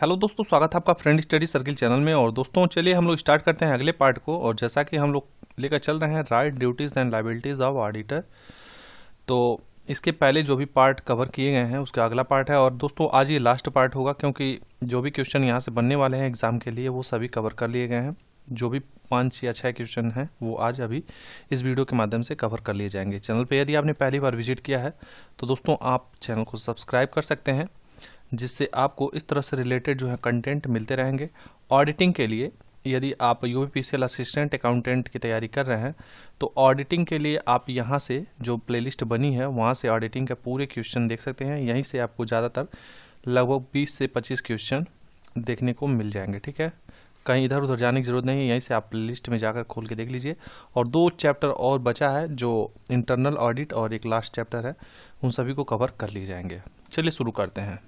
Hello दोस्तों, स्वागत है आपका फ्रेंड स्टडी सर्किल चैनल में। और दोस्तों चलिए हम लोग स्टार्ट करते हैं अगले पार्ट को। और जैसा कि हम लोग लेकर चल रहे हैं right duties and liabilities of auditor, तो इसके पहले जो भी पार्ट कवर किए गए हैं उसका अगला पार्ट है। और दोस्तों आज ये लास्ट पार्ट होगा, क्योंकि जो भी क्वेश्चन यहाँ से बनने वाले हैं एग्जाम के लिए वो सभी कवर कर लिए गए हैं। जो भी 5 या 6 क्वेश्चन हैं वो आज अभी इस वीडियो के माध्यम से कवर कर लिए जाएंगे। चैनल पे यदि आपने पहली बार विजिट किया है तो दोस्तों आप चैनल को सब्सक्राइब कर सकते हैं, जिससे आपको इस तरह से रिलेटेड जो है कंटेंट मिलते रहेंगे। ऑडिटिंग के लिए यदि आप यूपीपीसीएल असिस्टेंट अकाउंटेंट की तैयारी कर रहे हैं तो ऑडिटिंग के लिए आप यहाँ से जो प्लेलिस्ट बनी है वहाँ से ऑडिटिंग का पूरे क्वेश्चन देख सकते हैं। यहीं से आपको ज़्यादातर लगभग 20 से 25 क्वेश्चन देखने को मिल जाएंगे। ठीक है, कहीं इधर उधर जाने की जरूरत नहीं है, यहीं से आप प्लेलिस्ट में जाकर खोल के देख लीजिए। और 2 चैप्टर और बचा है, जो इंटरनल ऑडिट और एक लास्ट चैप्टर है, उन सभी को कवर कर लिए जाएंगे। चलिए शुरू करते हैं।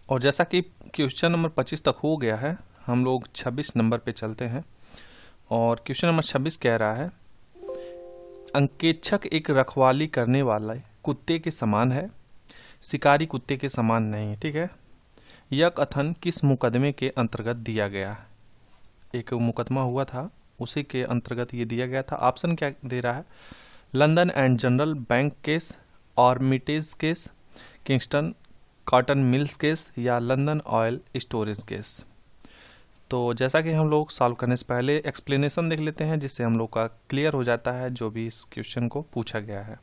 और जैसा कि क्वेश्चन नंबर 25 तक हो गया है, हम लोग 26 नंबर पे चलते हैं। और क्वेश्चन नंबर 26 कह रहा है, अंकेक्षक एक रखवाली करने वाला कुत्ते के समान है, शिकारी कुत्ते के समान नहीं। ठीक है, यह कथन किस मुकदमे के अंतर्गत दिया गया? एक मुकदमा हुआ था, उसी के अंतर्गत ये दिया गया था। ऑप्शन क्या दे रहा है? London and general bank case, Armitage case, Kingston cotton mills case, या लंदन ऑयल स्टोरेज केस। तो जैसा कि हम लोग सॉल्व करने से पहले एक्सप्लेनेशन देख लेते हैं, जिससे हम लोग का क्लियर हो जाता है जो भी इस क्वेश्चन को पूछा गया है।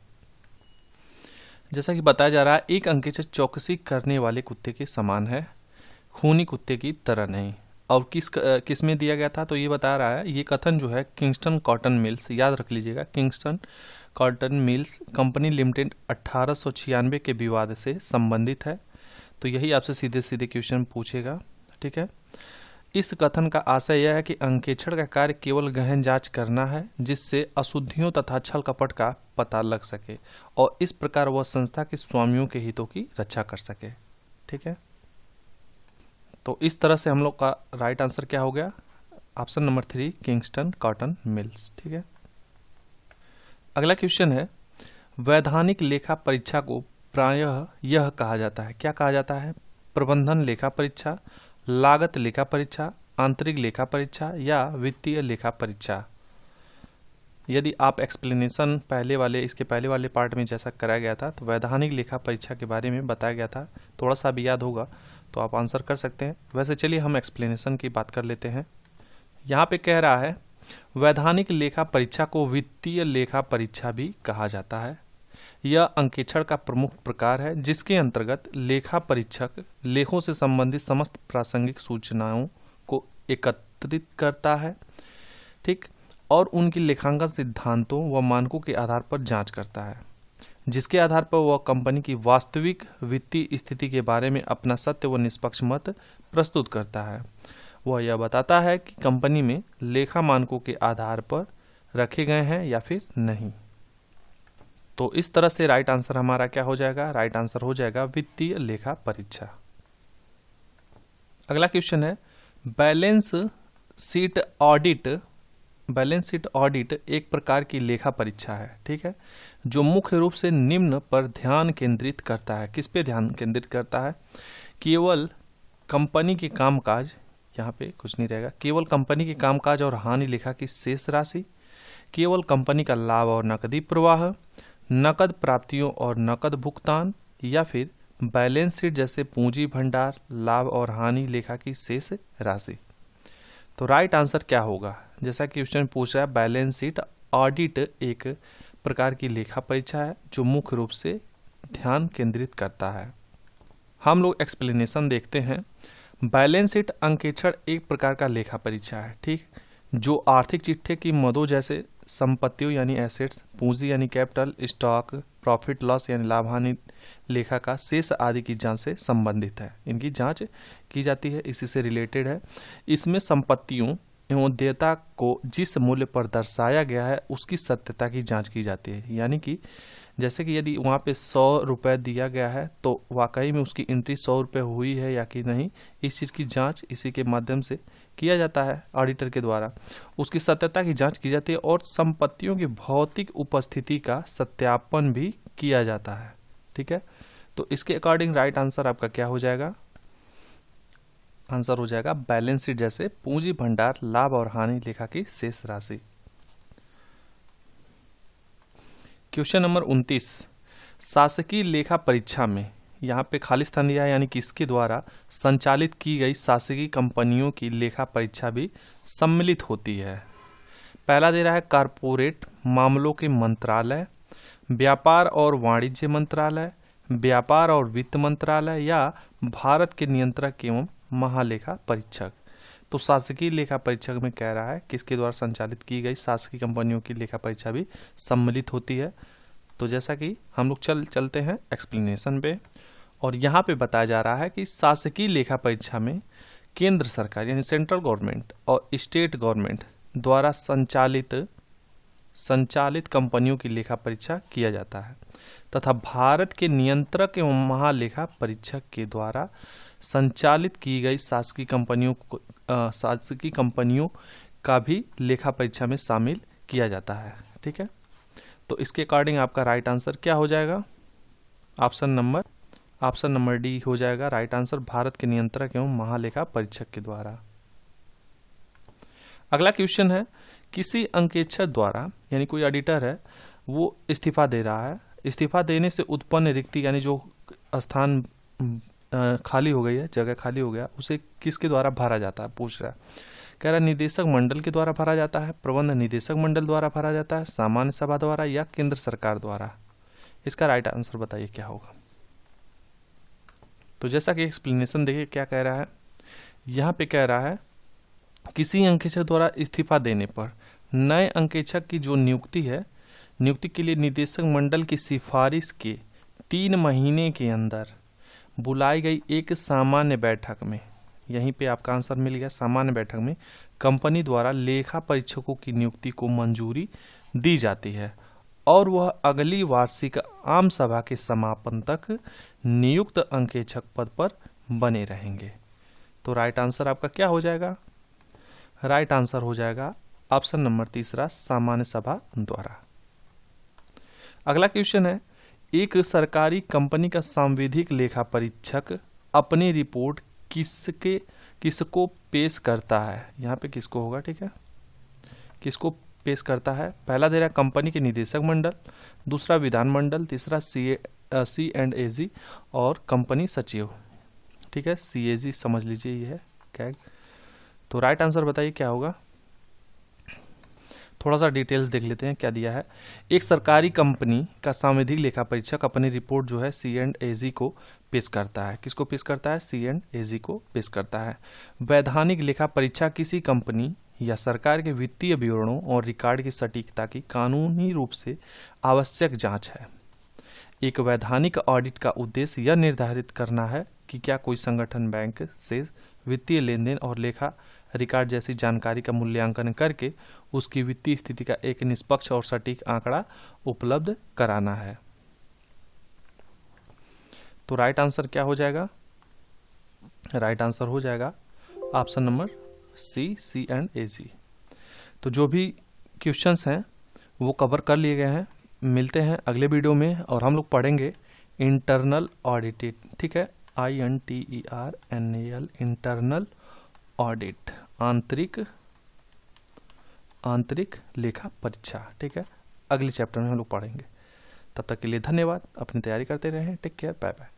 जैसा कि बताया जा रहा है, एक अंकेक्षक चौकसी करने वाले कुत्ते के समान है, खूनी कुत्ते की तरह नहीं। और किस में दिया गया था? तो ये बता रहा है, ये कथन जो है किंगस्टन कॉटन मिल्स, याद रख लीजिएगा, Kingston cotton mills company limited 1896 के विवाद से संबंधित है। तो यही आपसे सीधे सीधे क्वेश्चन पूछेगा। ठीक है, इस कथन का आशय यह है कि अंकेक्षण का कार्य केवल गहन जांच करना है, जिससे अशुद्धियों तथा छल कपट का पता लग सके और इस प्रकार वह संस्था के स्वामियों के हितों की रक्षा कर सके। ठीक है, तो इस तरह से हम लोग का राइट आंसर क्या हो गया? Option number 3, Kingston cotton mills. ठीक है, अगला क्वेश्चन है, वैधानिक लेखा परीक्षा को प्रायः यह कहा जाता है, क्या कहा जाता है? प्रबंधन लेखा परीक्षा, लागत लेखा परीक्षा, आंतरिक लेखा परीक्षा, या वित्तीय लेखा परीक्षा। यदि आप एक्सप्लेनेशन इसके पहले वाले पार्ट में जैसा कराया गया था, तो वैधानिक लेखा परीक्षा के बारे में बताया गया था, थोड़ा सा भी याद होगा तो आप आंसर कर सकते हैं। वैसे चलिए हम एक्सप्लेनेशन की बात कर लेते हैं। यहाँ पे कह रहा है, वैधानिक लेखा परीक्षा को वित्तीय लेखा परीक्षा भी कहा जाता है। यह अंकेक्षण का प्रमुख प्रकार है, जिसके अंतर्गत लेखा परीक्षक लेखों से संबंधित समस्त प्रासंगिक सूचनाओं को एकत्रित करता है, ठीक, और उनकी लेखांकन सिद्धांतों व मानकों के आधार पर जांच करता है, जिसके आधार पर वह कंपनी की वास्तविक वित्तीय स्थिति के बारे में अपना सत्य व निष्पक्ष मत प्रस्तुत करता है। वह यह बताता है कि कंपनी में लेखा मानकों के आधार पर रखे गए हैं या फिर नहीं। तो इस तरह से राइट आंसर हमारा क्या हो जाएगा? राइट आंसर हो जाएगा वित्तीय लेखा परीक्षा। अगला क्वेश्चन है, balance sheet audit. Balance sheet audit एक प्रकार की लेखा परीक्षा है, ठीक है, जो मुख्य रूप से निम्न पर ध्यान केंद्रित करता है। किस पे ध्यान केंद्रित करता है? केवल कंपनी के कामकाज, यहाँ पे कुछ नहीं रहेगा, केवल कंपनी के कामकाज और हानि लेखा की शेष राशि, केवल कंपनी का लाभ और नकदी प्रवाह, नकद प्राप्तियों और नकद भुगतान, या फिर बैलेंस शीट जैसे पूंजी भंडार, लाभ और हानि लेखा की शेष राशि। तो राइट आंसर क्या होगा? जैसा कि क्वेश्चन पूछ रहा है, बैलेंस शीट ऑडिट एक प्रकार की लेखा परीक्षा है जो मुख्य रूप से ध्यान केंद्रित करता है। हम लोग एक्सप्लेनेशन देखते हैं। बैलेंस शीट अंकेक्षण एक प्रकार का लेखा परीक्षा है, ठीक, जो आर्थिक चिट्ठे की मदों जैसे संपत्तियों यानी एसेट्स, पूंजी यानी कैपिटल, स्टॉक, प्रॉफिट लॉस यानी लाभ हानि लेखा का शेष आदि की जांच से संबंधित है। इनकी जांच की जाती है, इसी से रिलेटेड है। इसमें संपत्तियों एवं देयता को जिस मूल्य पर दर्शाया गया है उसकी सत्यता की जांच की जाती है। यानी कि जैसे कि यदि वहाँ पे 100 रुपये दिया गया है तो वाकई में उसकी एंट्री 100 रुपये हुई है या कि नहीं, इस चीज़ की जांच इसी के माध्यम से किया जाता है ऑडिटर के द्वारा। उसकी सत्यता की जांच की जाती है और संपत्तियों की भौतिक उपस्थिति का सत्यापन भी किया जाता है। ठीक है, तो इसके अकॉर्डिंग राइट आंसर आपका क्या हो जाएगा? आंसर हो जाएगा बैलेंस शीट, जैसे पूंजी भंडार, लाभ और हानि लेखा की शेष राशि। क्वेश्चन नंबर 29, शासकीय लेखा परीक्षा में यहाँ पे खाली स्थान दिया है, यानी किसके द्वारा संचालित की गई शासकीय कंपनियों की लेखा परीक्षा भी सम्मिलित होती है। पहला दे रहा है कारपोरेट मामलों के मंत्रालय, व्यापार और वाणिज्य मंत्रालय, व्यापार और वित्त मंत्रालय या भारत के नियंत्रक एवं महालेखा परीक्षक। तो शासकीय लेखा परीक्षक में कह रहा है किसके द्वारा संचालित की गई शासकीय कंपनियों की लेखा परीक्षा भी सम्मिलित होती है। तो जैसा कि हम लोग चलते हैं एक्सप्लेनेशन पे, और यहाँ पे बताया जा रहा है कि शासकीय लेखा परीक्षा में केंद्र सरकार यानी सेंट्रल गवर्नमेंट और स्टेट गवर्नमेंट द्वारा संचालित कंपनियों की लेखा परीक्षा किया जाता है तथा भारत के नियंत्रक एवं महालेखा परीक्षक के द्वारा संचालित की गई शासकीय कंपनियों का भी लेखा परीक्षा में शामिल किया जाता है। ठीक है, तो इसके अकॉर्डिंग आपका राइट आंसर क्या हो जाएगा? ऑप्शन नंबर डी हो जाएगा राइट आंसर, भारत के नियंत्रक एवं महालेखा परीक्षक के द्वारा। अगला क्वेश्चन है, किसी अंकेक्षक द्वारा यानी कोई ऑडिटर है वो इस्तीफा दे रहा है, इस्तीफा देने से उत्पन्न रिक्ति यानी जो स्थान खाली हो गई है, जगह खाली हो गया, उसे किसके द्वारा भरा जाता है पूछ रहा है। कह रहा है निदेशक मंडल के द्वारा भरा जाता है, प्रबंध निदेशक मंडल द्वारा भरा जाता है, सामान्य सभा द्वारा या केंद्र सरकार द्वारा। इसका राइट आंसर बताइए क्या होगा। तो जैसा कि एक्सप्लेनेशन देखिए क्या कह रहा है, यहाँ पे कह रहा है किसी अंकेक्षक द्वारा इस्तीफा देने पर नए अंकेक्षक की जो नियुक्ति है, नियुक्ति के लिए निदेशक मंडल की सिफारिश के 3 महीने के अंदर बुलाई गई एक सामान्य बैठक में, यहीं पे आपका आंसर मिल गया, सामान्य बैठक में कंपनी द्वारा लेखा परीक्षकों की नियुक्ति को मंजूरी दी जाती है और वह अगली वार्षिक आम सभा के समापन तक नियुक्त अंकेक्षक पद पर बने रहेंगे। तो राइट आंसर आपका क्या हो जाएगा? राइट आंसर हो जाएगा ऑप्शन नंबर 3 सामान्य सभा द्वारा। अगला क्वेश्चन है, एक सरकारी कंपनी का सांविधिक लेखा परीक्षक अपनी रिपोर्ट किसको पेश करता है? यहाँ पे किसको होगा, ठीक है, किसको पेश करता है? पहला दे रहा है कंपनी के निदेशक मंडल, दूसरा विधानमंडल, तीसरा C&AG और कंपनी सचिव। ठीक है, CAG समझ लीजिए ये है कैग। तो राइट आंसर बताइए क्या होगा। थोड़ा सा डिटेल्स देख लेते हैं क्या दिया है। एक सरकारी कंपनी का सांविधिक लेखा परीक्षक अपनी रिपोर्ट जो है C&AG को पेश करता है। किसको पेश करता है? C&AG को पेश करता है। वैधानिक लेखा परीक्षा किसी कंपनी या सरकार के वित्तीय विवरणों और रिकॉर्ड की सटीकता की कानूनी रूप से आवश्यक जांच है। एक वैधानिक ऑडिट का उद्देश्य यह निर्धारित करना है कि क्या कोई संगठन बैंक से वित्तीय लेन देन और लेखा रिकॉर्ड जैसी जानकारी का मूल्यांकन करके उसकी वित्तीय स्थिति का एक निष्पक्ष और सटीक आंकड़ा उपलब्ध कराना है। तो राइट आंसर क्या हो जाएगा? राइट आंसर हो जाएगा ऑप्शन नंबर C&AG। तो जो भी क्वेश्चंस हैं वो कवर कर लिए गए हैं। मिलते हैं अगले वीडियो में और हम लोग पढ़ेंगे इंटरनल ऑडिट। ठीक है, INTERNAL इंटरनल ऑडिट, आंतरिक लेखा परीक्षा। ठीक है, अगले चैप्टर में हम लोग पढ़ेंगे। तब तक के लिए धन्यवाद, अपनी तैयारी करते रहें। Take care, bye bye.